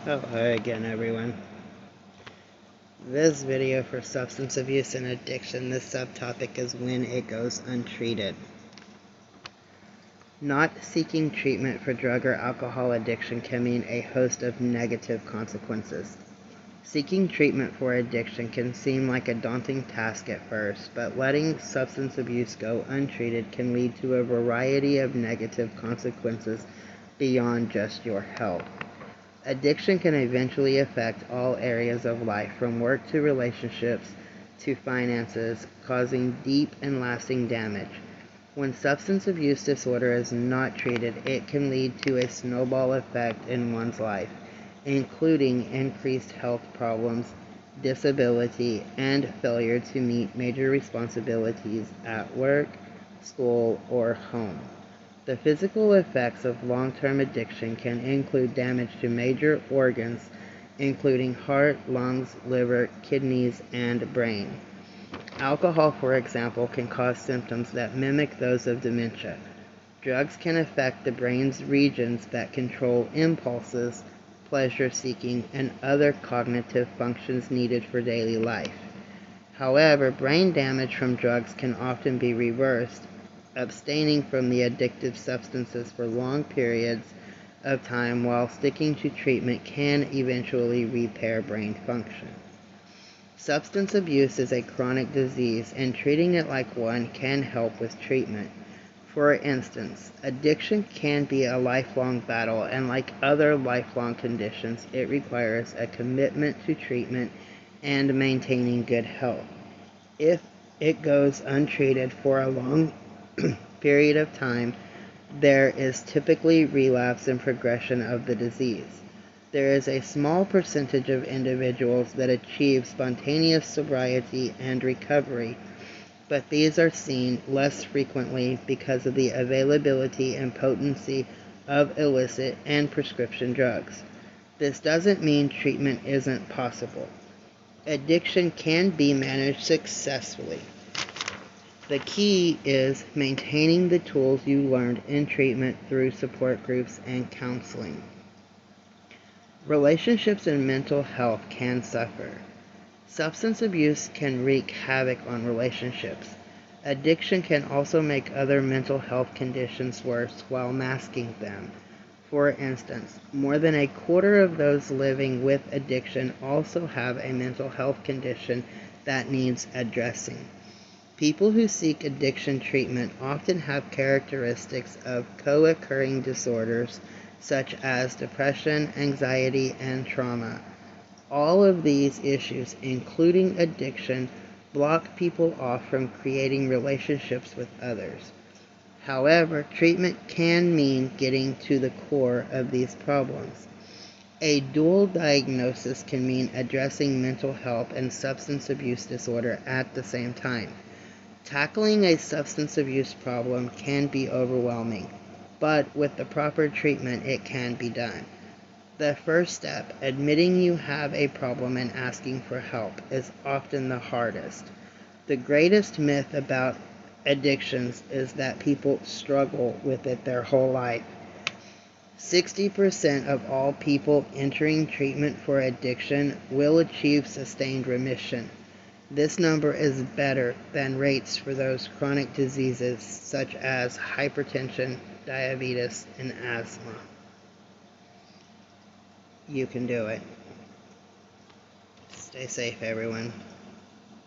Hello again, everyone. This video for substance abuse and addiction, this subtopic is when it goes untreated. Not seeking treatment for drug or alcohol addiction can mean a host of negative consequences. Seeking treatment for addiction can seem like a daunting task at first, but letting substance abuse go untreated can lead to a variety of negative consequences beyond just your health. Addiction can eventually affect all areas of life, from work to relationships to finances, causing deep and lasting damage. When substance abuse disorder is not treated, it can lead to a snowball effect in one's life, including increased health problems, disability, and failure to meet major responsibilities at work, school, or home. The physical effects of long-term addiction can include damage to major organs, including heart, lungs, liver, kidneys, and brain. Alcohol, for example, can cause symptoms that mimic those of dementia. Drugs can affect the brain's regions that control impulses, pleasure-seeking, and other cognitive functions needed for daily life. However, brain damage from drugs can often be reversed. Abstaining from the addictive substances for long periods of time while sticking to treatment can eventually repair brain function. Substance abuse is a chronic disease, and treating it like one can help with treatment. For instance, addiction can be a lifelong battle, and like other lifelong conditions, it requires a commitment to treatment and maintaining good health. If it goes untreated for a long period of time, there is typically relapse and progression of the disease. There is a small percentage of individuals that achieve spontaneous sobriety and recovery, but these are seen less frequently because of the availability and potency of illicit and prescription drugs. This doesn't mean treatment isn't possible. Addiction can be managed successfully. The key is maintaining the tools you learned in treatment through support groups and counseling. Relationships and mental health can suffer. Substance abuse can wreak havoc on relationships. Addiction can also make other mental health conditions worse while masking them. For instance, more than a quarter of those living with addiction also have a mental health condition that needs addressing. People who seek addiction treatment often have characteristics of co-occurring disorders such as depression, anxiety, and trauma. All of these issues, including addiction, block people off from creating relationships with others. However, treatment can mean getting to the core of these problems. A dual diagnosis can mean addressing mental health and substance abuse disorder at the same time. Tackling a substance abuse problem can be overwhelming, but with the proper treatment, it can be done. The first step, admitting you have a problem and asking for help, is often the hardest. The greatest myth about addictions is that people struggle with it their whole life. 60% of all people entering treatment for addiction will achieve sustained remission. This number is better than rates for those chronic diseases such as hypertension, diabetes, and asthma. You can do it. Stay safe, everyone.